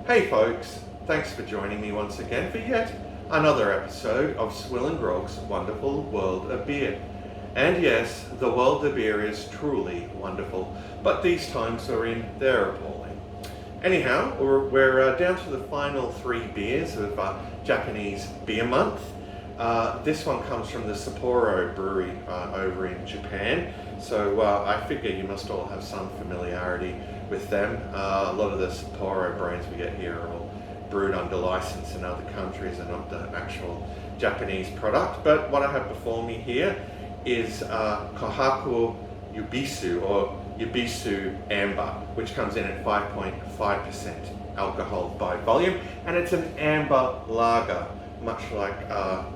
Hey folks, thanks for joining me once again for yet another episode of Swill and Grog's wonderful world of beer. And yes, the world of beer is truly wonderful, but these times are in, they're appalling. Anyhow, we're down to the final 3 beers of Japanese Beer Month. This one comes from the Sapporo Brewery over in Japan, so I figure you must all have some familiarity with them. A lot of the Sapporo brands we get here are all brewed under license in other countries and not the actual Japanese product. But what I have before me here is Kohaku Yubisu, or Yubisu Amber, which comes in at 5.5% alcohol by volume, and it's an amber lager, much like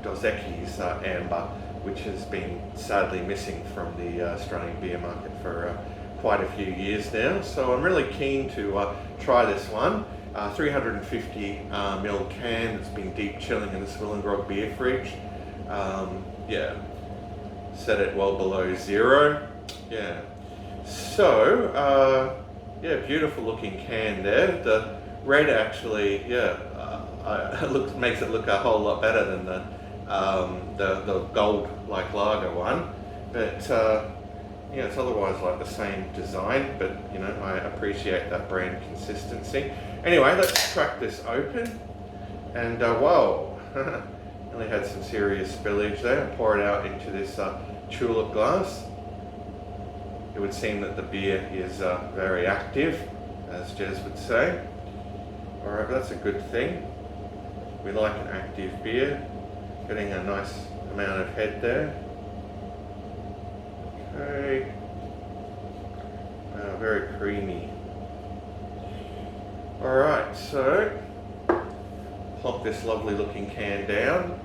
Dozeki's amber, which has been sadly missing from the Australian beer market for quite a few years now. So I'm really keen to try this one. 350ml can that's been deep chilling in the Swill and Grog beer fridge. Yeah, set it well below 0. Yeah. So, yeah, beautiful looking can there. The red actually, yeah, makes it look a whole lot better than the gold like lager one. But yeah, it's otherwise like the same design, but you know, I appreciate that brand consistency. Anyway, let's crack this open. And whoa, really had some serious spillage there. Pour it out into this tulip glass. It would seem that the beer is very active, as Jez would say. Alright, that's a good thing. We like an active beer. Getting a nice amount of head there. Okay. Very creamy. Alright, so plop this lovely looking can down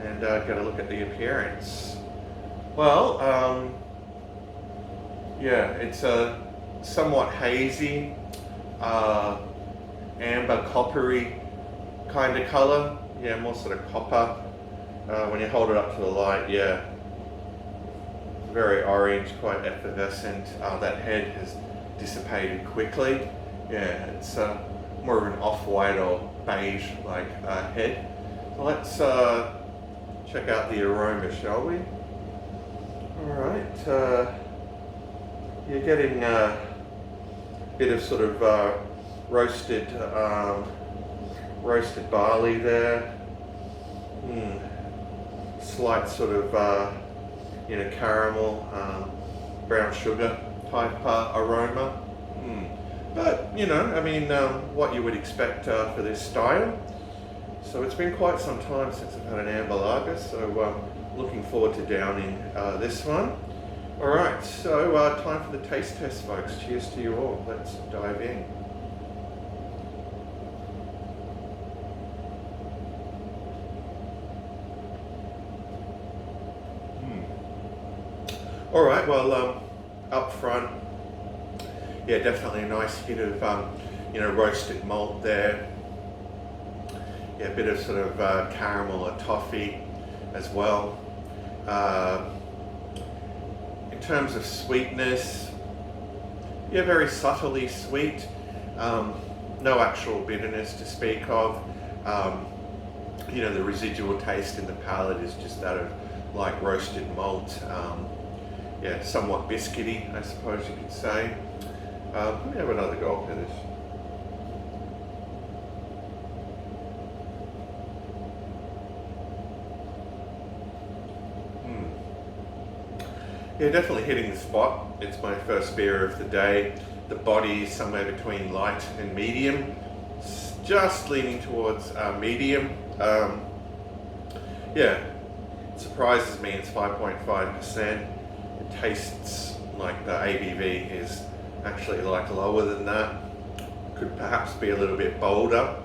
and get a look at the appearance. Well, yeah, it's a somewhat hazy, amber coppery kind of colour. Yeah, more sort of copper. When you hold it up to the light, yeah, very orange, quite effervescent. That head has dissipated quickly. Yeah, it's more of an off-white or beige like head. So let's check out the aroma, shall we? Alright, you're getting a bit of sort of roasted barley there. Slight sort of you know, caramel, brown sugar type aroma. But you know, I mean, what you would expect for this style. So it's been quite some time since I've had an amber lager, so looking forward to downing this one. Alright, so time for the taste test, folks. Cheers to you all. Let's dive in. Alright, well, up front, yeah, definitely a nice hit of, you know, roasted malt there. Yeah, a bit of sort of caramel or toffee as well. In terms of sweetness, yeah, very subtly sweet. No actual bitterness to speak of. You know, the residual taste in the palate is just that of like roasted malt. Yeah, somewhat biscuity, I suppose you could say. Let me have another gulp of this. Yeah, definitely hitting the spot. It's my first beer of the day. The body is somewhere between light and medium. It's just leaning towards medium. Yeah, it surprises me it's 5.5%. It tastes like the ABV is actually like lower than that. Could perhaps be a little bit bolder.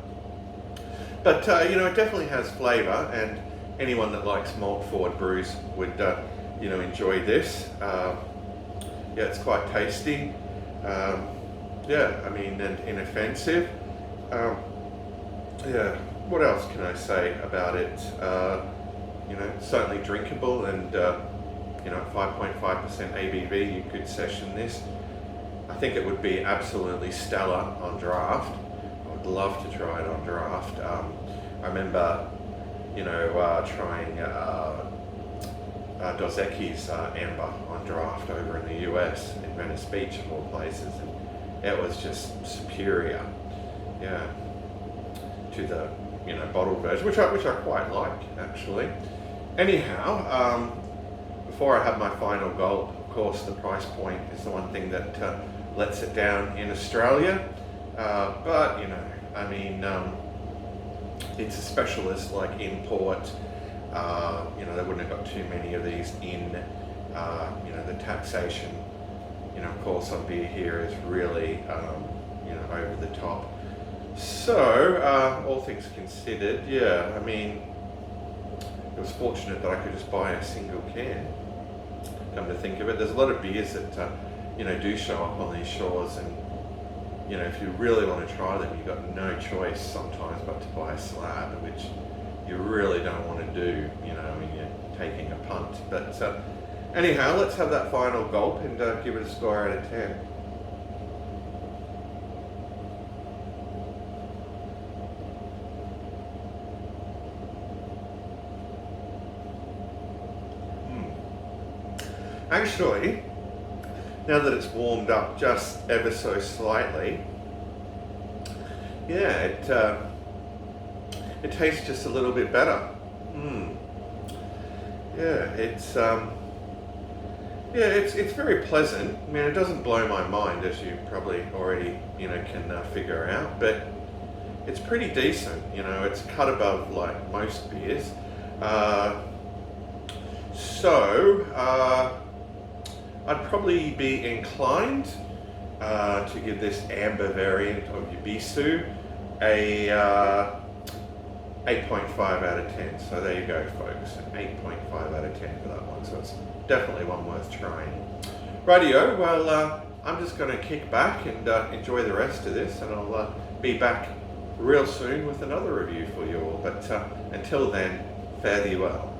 But you know, it definitely has flavour, and anyone that likes malt forward brews would you know, enjoy this. Yeah, it's quite tasty. Yeah, I mean, and inoffensive. Yeah, what else can I say about it? You know, certainly drinkable, and you know, 5.5% ABV, you could session this. I think it would be absolutely stellar on draft. I would would love to try it on draft. I remember, trying Dos Equis Amber on draft over in the US, in Venice Beach of all places, and it was just superior, yeah, to the bottled version, which I quite like actually. Anyhow, before I have my final goal, of course, the price point is the one thing that lets it down in Australia. But it's a specialist like import. They wouldn't have got too many of these in. The taxation, of course, on beer here is really, over the top. So, all things considered, yeah, it was fortunate that I could just buy a single can. Come to think of it, there's a lot of beers that, do show up on these shores, and, if you really want to try them, you've got no choice sometimes but to buy a slab, which you really don't want to do, when you're taking a punt. But anyhow, let's have that final gulp and give it a score out of 10. Actually, now that it's warmed up just ever so slightly, yeah, it tastes just a little bit better. Yeah, it's very pleasant. It doesn't blow my mind, as you probably already can figure out, but it's pretty decent. It's cut above like most beers. I'd probably be inclined to give this amber variant of Yebisu a 8.5 out of 10. So there you go, folks, an 8.5 out of 10 for that one. So it's definitely one worth trying. Rightio, well, I'm just going to kick back and enjoy the rest of this, and I'll be back real soon with another review for you all. But until then, fare thee well.